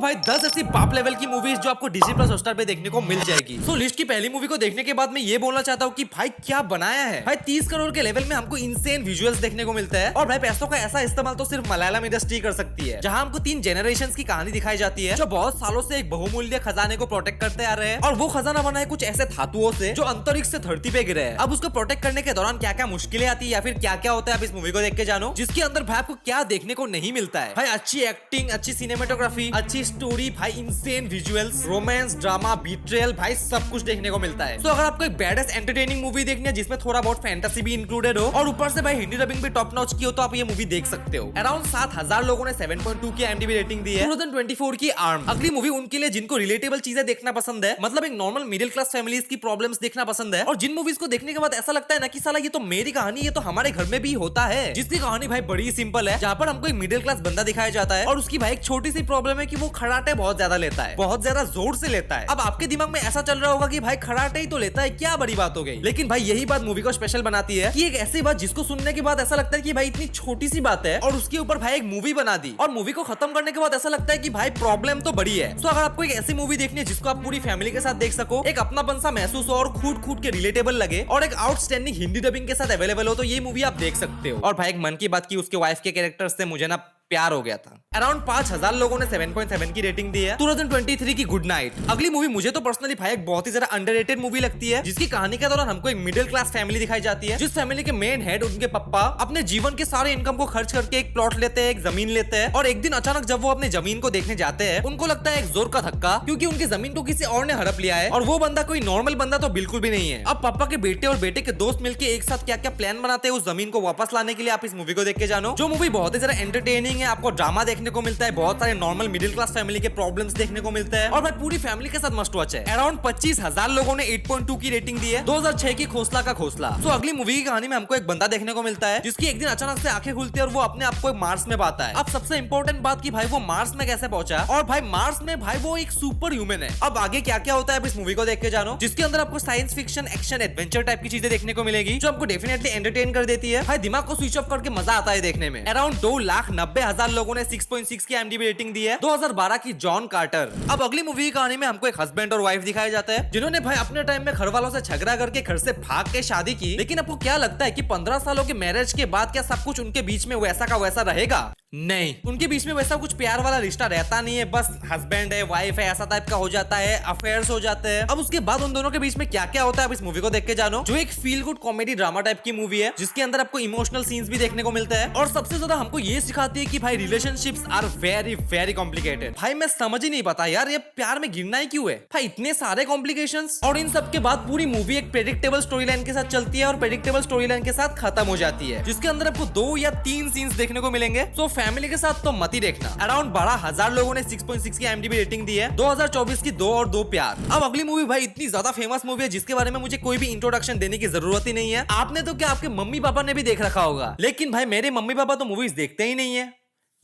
भाई 10 ऐसी बाप लेवल की मूवीज जो आपको डिज्नी प्लस हॉटस्टार पे देखने को मिल जाएगी। सो लिस्ट की पहली मूवी को देखने के बाद मैं ये बोलना चाहता हूँ कि भाई क्या बनाया है भाई। 30 करोड़ के लेवल में हमको इंसेन विजुअल्स देखने को मिलता है और भाई पैसों का ऐसा इस्तेमाल तो सिर्फ मलयालम इंडस्ट्री कर सकती है, जहाँ हमको 3 जनरेशन की कहानी दिखाई जाती है जो बहुत सालों से एक बहुमूल्य खजाने को प्रोटेक्ट करते आ रहे हैं। और वो खजाना बना है कुछ ऐसे धातुओं से जो अंतरिक्ष से धरती पे गिरे हैं। अब उसको प्रोटेक्ट करने के दौरान क्या क्या मुश्किलें आती है या फिर क्या क्या होता है, आप इस मूवी को देख के जानो, जिसके अंदर भाई आपको क्या देखने को नहीं मिलता है। भाई अच्छी एक्टिंग, अच्छी सिनेमेटोग्राफी, अच्छी स्टोरी, भाई इंसेन विजुअल्स, रोमांस, ड्रामा, बीट्रेयल, भाई सब कुछ देखने को मिलता है। तो अगर आपको एक बैडेस्ट एंटरटेनिंग मूवी देखनी है जिसमें थोड़ा बहुत फैंटेसी भी इंक्लूडेड हो और ऊपर से भाई हिंदी डबिंग भी टॉप नॉच की हो, तो आप ये मूवी देख सकते हो। अराउंड 7000 लोगों ने 7.2 की IMDb रेटिंग दी है। 2024 की आर्म अगली मूवी उनके लिए जिनको रिलेटेबल चीजें देखना पसंद है, मतलब एक नॉर्मल मिडिल क्लास फैमिलीज की प्रॉब्लम्स देखना पसंद है और जिन मूवीज को देखने के बाद ऐसा लगता है ना कि साला ये तो मेरी कहानी, ये तो हमारे घर में भी होता है। जिसकी कहानी भाई बड़ी सिंपल है, जहाँ पर हमको एक मिडिल क्लास बंदा दिखाया जाता है और उसकी भाई एक छोटी सी प्रॉब्लम है कि वो खराटे बहुत ज्यादा लेता है, बहुत ज्यादा जोर से लेता है। अब आपके दिमाग में ऐसा चल रहा होगा कि भाई खराटे ही तो लेता है, क्या बड़ी बात हो गई। लेकिन भाई यही बात मूवी को स्पेशल बनाती है कि एक ऐसी बात जिसको सुनने के बाद ऐसा लगता है कि भाई इतनी छोटी सी बात है और उसके ऊपर भाई एक मूवी बना दी और मूवी को खत्म करने के बाद ऐसा लगता है कि भाई प्रॉब्लम तो बड़ी है। तो अगर आपको एक ऐसी मूवी देखनी है जिसको आप पूरी फैमिली के साथ देख सको, एक अपनापन सा महसूस हो और खूट के रिलेटेबल लगे और एक आउटस्टैंडिंग हिंदी डबिंग के साथ अवेलेबल हो, तो ये मूवी आप देख सकते हो। और भाई एक मन की बात की, उसके वाइफ के कैरेक्टर से मुझे ना प्यार हो गया था। अराउंड 5000 लोगों ने 7.7 की रेटिंग दी है। 2023 की गुड नाइट अगली मूवी मुझे तो पर्सनली भाई एक बहुत ही ज्यादा अंडररेटेड मूवी लगती है, जिसकी कहानी के दौरान हमको एक मिडिल क्लास फैमिली दिखाई जाती है, जिस फैमिली के मेन हेड उनके पापा अपने जीवन के सारे इनकम को खर्च करके एक प्लॉट लेते हैं, एक जमीन लेते हैं और एक दिन अचानक जब वो अपने जमीन को देखने जाते हैं, उनको लगता है एक जोर का धक्का, क्योंकि उनकी जमीन को किसी और ने हड़प लिया है और वो बंदा कोई नॉर्मल बंदा तो बिल्कुल भी नहीं है। अब पापा के बेटे और बेटे के दोस्त मिलकर एक साथ क्या क्या प्लान बनाते हैं उस जमीन को वापस लाने के लिए, आप इस मूवी को देख के जानो। जो मूवी बहुत ही ज्यादा एंटरटेनिंग है, आपको ड्रामा देखने को मिलता है, बहुत सारे नॉर्मल मिडिल क्लास फैमिली के प्रॉब्लम्स देखने को मिलता है और भाई पूरी फैमिली के साथ मस्ट वॉच है। अराउंड 25,000 लोगों ने 8.2 की रेटिंग दी है। 2006 की खोसला का खोसला। तो अगली मूवी की कहानी में हमको एक बंदा देखने को मिलता है जिसकी एक दिन अचानक से आंखें खुलती है और वो अपने आप को मार्स में पाता है। अब सबसे इंपॉर्टेंट बात की भाई वो मार्स में कैसे पहुंचा और भाई मार्स में भाई वो एक सुपर ह्यूमन है। अब आगे क्या क्या होता है आप इस मूवी को देख के जानो, जिसके अंदर आपको science fiction, action, adventure type की चीजें देखने को मिलेगी जो आपको डेफिनेटली एंटरटेन कर देती है। भाई दिमाग को स्विच ऑफ करके मजा आता है देखने में। अराउंड 2,90,000 लोगों ने 6.6 की IMDb रेटिंग दी है। 2012 की जॉन कार्टर। अब अगली मूवी की कहानी में हमको एक हस्बैंड और वाइफ दिखाया जाता है जिन्होंने भाई अपने टाइम में घर वालों से झगड़ा करके घर से भाग के शादी की। लेकिन आपको क्या लगता है कि 15 सालों के मैरिज के बाद क्या सब कुछ उनके बीच में वैसा का वैसा रहेगा? नहीं, उनके बीच में वैसा कुछ प्यार वाला रिश्ता रहता नहीं है, बस हस्बैंड है वाइफ है ऐसा टाइप का हो जाता है, अफेयर्स हो जाते हैं। अब उसके बाद उन दोनों के बीच में क्या क्या होता है आप इस मूवी को देख के जानो, जो एक feel good comedy drama type की मूवी है जिसके अंदर आपको इमोशनल सीन्स भी देखने को मिलता है और सबसे ज्यादा हमको ये सिखाती है कि भाई relationships are very very complicated. भाई मैं समझ ही नहीं पाता यार ये प्यार में गिरना ही क्यों है भाई, इतने सारे कॉम्प्लिकेशंस। और इन सब के बाद पूरी मूवी एक प्रेडिक्टेबल स्टोरी लाइन के साथ चलती है और प्रेडिक्टेबल स्टोरी लाइन के साथ खत्म हो जाती है, जिसके अंदर आपको 2 या 3 सीन्स देखने को मिलेंगे। तो फैमिली के साथ तो मत ही देखना। अराउंड 12,000 लोगों ने 6.6 की IMDb रेटिंग दी है। 2024 की 2 और 2 प्यार। अब अगली मूवी भाई इतनी ज्यादा फेमस मूवी है जिसके बारे में मुझे कोई भी इंट्रोडक्शन देने की जरूरत ही नहीं है। आपने तो क्या आपके मम्मी पापा ने भी देख रखा होगा, लेकिन भाई मेरे मम्मी पापा तो मूवीज देखते ही नहीं है,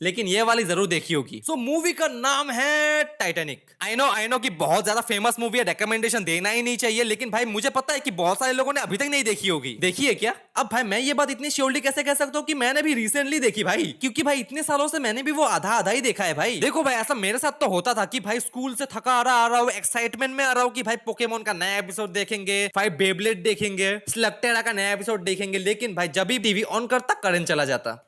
लेकिन ये वाली जरूर देखी होगी। सो मूवी का नाम है टाइटैनिक। आई नो कि बहुत ज्यादा फेमस मूवी है, रिकमेंडेशन देना ही नहीं चाहिए, लेकिन भाई मुझे पता है कि बहुत सारे लोगों ने अभी तक नहीं देखी होगी। देखी है क्या? अब भाई मैं ये बात इतनी श्योरली कैसे कह सकता हूँ कि मैंने भी रिसेंटली देखी भाई, क्योंकि भाई इतने सालों से मैंने भी वो आधा ही देखा है भाई। देखो भाई ऐसा मेरे साथ तो होता था कि भाई स्कूल से थका आ रहा हूँ, एक्साइटमेंट में आ रहा हूँ कि भाई पोकेमोन का नया एपिसोड देखेंगे, भाई बेब्लेड देखेंगे, स्लगटेरा का नया एपिसोड देखेंगे, लेकिन भाई जब भी टीवी ऑन करता करंट चला जाता,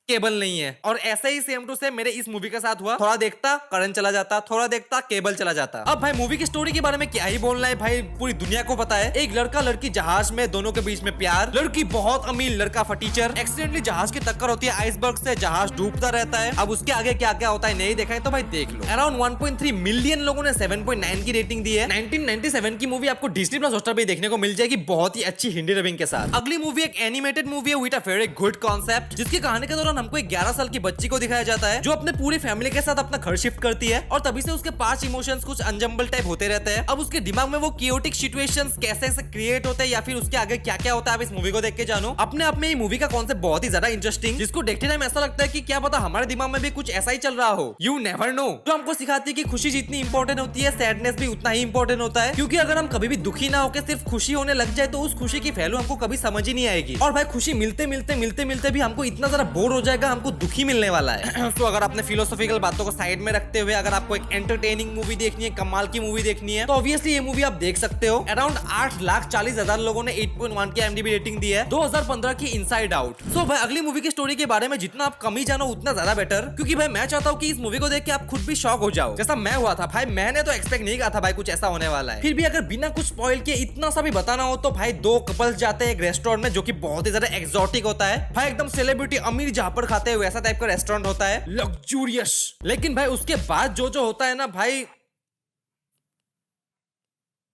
केबल नहीं है। और ऐसे ही सेम टू सेम मेरे इस मूवी के साथ हुआ, थोड़ा देखता करंट चला जाता, थोड़ा देखता केबल चला जाता। अब भाई मूवी की स्टोरी के बारे में क्या ही बोलना है भाई, पूरी दुनिया को पता है। एक लड़का लड़की जहाज में, दोनों के बीच में प्यार, लड़की बहुत अमीर, लड़का फटीचर, एक्सीडेंटली जहाज की टक्कर होती है आइसबर्ग से, जहाज डूबता रहता है। अब उसके आगे क्या क्या होता है नहीं देखा है तो भाई देख लो। अराउंड 1.3 मिलियन लोगों ने 7.9 की रेटिंग दी है। 1997 की मूवी आपको डिज्नी प्लस हॉटस्टार पे देखने को मिल जाएगी, बहुत ही अच्छी हिंदी डबिंग के साथ। अगली मूवी एक एनिमेटेड मूवी है with a very good concept, जिसकी कहानी के दौरान हमको एक 11 साल की बच्ची को दिखाया जाता है जो अपने पूरी फैमिली के साथ अपना घर शिफ्ट करती है और तभी से उसके 5 इमोशंस कुछ अनजम्बल टाइप होते रहते हैं। अब उसके दिमाग में वो क्रिएटिक सिचुएशंस कैसे से क्रिएट होते हैं या फिर उसके आगे क्या क्या होता है आप इस मूवी को देख के जानो। अपने आप में ये मूवी का कॉन्सेप्ट बहुत ही ज्यादा इंटरेस्टिंग, जिसको देखते टाइम ऐसा लगता है कि क्या पता हमारे दिमाग में भी कुछ ऐसा ही चल रहा हो। You never know. जो हमको सिखाती है कि खुशी जितनी इंपॉर्टेंट होती है, सैडनेस भी उतना ही इंपॉर्टेंट होता है, क्योंकि अगर हम कभी भी दुखी ना होकर सिर्फ खुशी होने लग जाए तो उस खुशी की वैल्यू हमको कभी समझ ही नहीं आएगी। और भाई खुशी मिलते मिलते भी हमको इतना ज्यादा बोर हो जाएगा हमको दुखी मिलने वाला है। तो अगर आपने फिलोसॉफिकल बातों को साइड में रखते हुए अगर आपको एक एंटरटेनिंग मूवी देखनी है, कमाल की मूवी देखनी है, तो ऑब्वियसली ये मूवी आप देख सकते हो। अराउंड 8,40,000 लोगों ने 8.1 की IMDb रेटिंग दी है 2015 की इनसाइड आउट। सो भाई अगली मूवी की स्टोरी के बारे में जितना आप कम ही जानो उतना ज्यादा बेटर, क्योंकि भाई मैं चाहता हूँ कि इस मूवी को देख के आप खुद भी शॉक हो जाओ, जैसा मैं हुआ था। भाई मैंने तो एक्सपेक्ट नहीं किया था भाई कुछ ऐसा होने वाला है। फिर भी अगर बिना कुछ स्पॉइल किए इतना सा भी बताना हो तो भाई दो कपल्स जाते हैं एक रेस्टोरेंट में जो कि बहुत ही ज्यादा एक्सोटिक होता है भाई, एकदम सेलिब्रिटी अमीर जहां पर खाते हैं वैसा टाइप का रेस्टोरेंट होता है, लग्जूरियस। लेकिन भाई उसके बाद जो होता है ना भाई,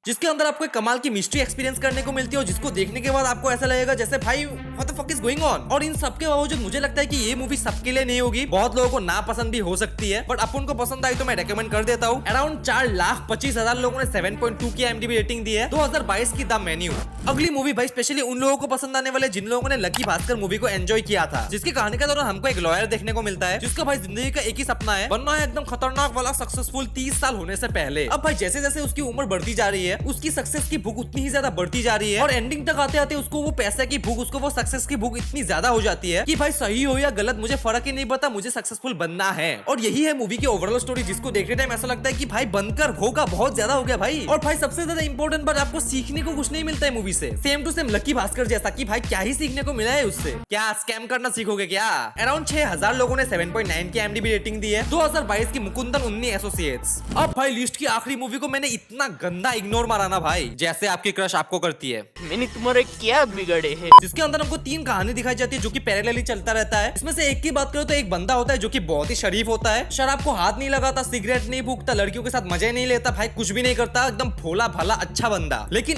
जिसके अंदर आपको एक कमाल की मिस्ट्री एक्सपीरियंस करने को मिलती है और जिसको देखने के बाद आपको ऐसा लगेगा जैसे भाई what the fuck is going on. और इन सब के बावजूद मुझे लगता है कि ये मूवी सबके लिए नहीं होगी, बहुत लोगों को ना पसंद भी हो सकती है, बट अपन को पसंद आई तो मैं रेकमेंड कर देता हूँ। अराउंड 4,25,000 लोगों ने 7.2 की IMDb रेटिंग दी है 2022 की द मेन्यू। अगली मूवी भाई स्पेशली उन लोगों को पसंद आने वाले जिन लोगों ने लकी भास्कर मूवी को एंजॉय किया था, जिसकी कहानी के दौरान हमको एक लॉयर देखने को मिलता है जिसका भाई जिंदगी का एक ही सपना है, बनना है एकदम खतरनाक वाला सक्सेसफुल 30 साल होने से पहले। अब भाई जैसे जैसे उसकी उम्र बढ़ती जा रही है उसकी सक्सेस की भूख उतनी ही ज्यादा बढ़ती जा रही है और एंडिंग तक आते आते उसको वो पैसे की भूख, उसको वो सक्सेस की भूख इतनी ज्यादा हो जाती है कि भाई सही हो या गलत मुझे फर्क ही नहीं पड़ता, मुझे सक्सेसफुल बनना है। और यही है मूवी की ओवरऑल स्टोरी, जिसको देखने टाइम ऐसा लगता है कि भाई बनकर होगा बहुत ज्यादा हो गया भाई। और भाई सबसे ज्यादा इंपॉर्टेंट बात, आपको सीखने को कुछ नहीं मिलता है मूवी से, same to same Lucky Bhaskar जैसा कि भाई क्या ही सीखने को मिला है उससे, क्या स्कैम करना सीखोगे क्या। अराउंड 6,000 लोगों ने 7.9 की IMDb रेटिंग दी है 2022 की मुकुंदन उन्नी एसोसिएट्स। अब भाई लिस्ट की आखिरी मूवी को मैंने इतना गंदा इग्नोर मारा ना भाई, जैसे आपकी क्रश आपको करती है। मैंने तुम्हारे क्या बिगड़े हैं? जिसके अंदर हमको 3 कहानी दिखाई जाती है जो कि पैरेलली चलता रहता है। इसमें से एक की बात करो तो एक बंदा होता है जो कि बहुत ही शरीफ होता है, शराब को हाथ नहीं लगाता, सिगरेट नहीं फूकता, लड़कियों के साथ मजे नहीं लेता, भाई कुछ भी नहीं करता, एकदम भोला भाला अच्छा बंदा। लेकिन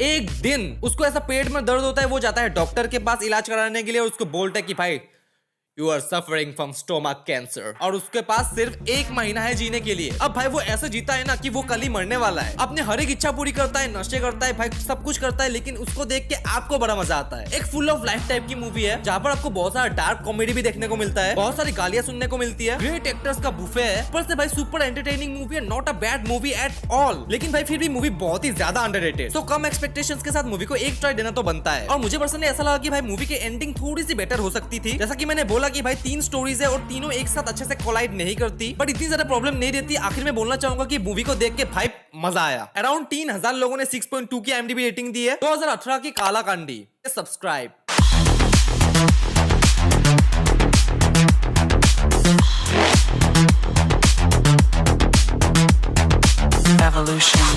एक दिन उसको ऐसा पेट में दर्द होता है, वो जाता है डॉक्टर के पास इलाज कराने के लिए और उसको बोलता है कि भाई you are suffering from stomach cancer, और उसके पास सिर्फ 1 महीना है जीने के लिए। अब भाई वो ऐसे जीता है ना कि वो कल ही मरने वाला है, अपने हर एक इच्छा पूरी करता है, नशे करता है भाई, सब कुछ करता है, लेकिन उसको देख के आपको बड़ा मजा आता है। एक फुल ऑफ लाइफ टाइप की मूवी है जहाँ पर आपको बहुत सारा डार्क कॉमेडी भी देखने को मिलता है, बहुत सारी गालियां सुनने को मिलती है, ग्रेट एक्टर्स का बुफे है, ऊपर से भाई सुपर एंटरटेनिंग मूवी है, not a bad movie at all. लेकिन भाई फिर भी मूवी बहुत ही ज्यादा अंडररेटेड, सो कम एक्सपेक्टेशंस के साथ मूवी को एक ट्राई देना तो बनता है। और मुझे पर्सनली ऐसा लगा कि भाई मूवी की एंडिंग थोड़ी सी बेटर हो सकती थी, जैसा कि मैंने बोला कि भाई 3 स्टोरी है और तीनों एक साथ अच्छे से कोलाइड नहीं करती, बट इतनी ज्यादा प्रॉब्लम नहीं रहती। आखिर में बोलना चाहूंगा कि मूवी को देख के भाई मजा आया। अराउंड 3,000 लोगों ने 6.2 की IMDb रेटिंग दी है 2018 की काला कांडी। सब्सक्राइब। Evolution.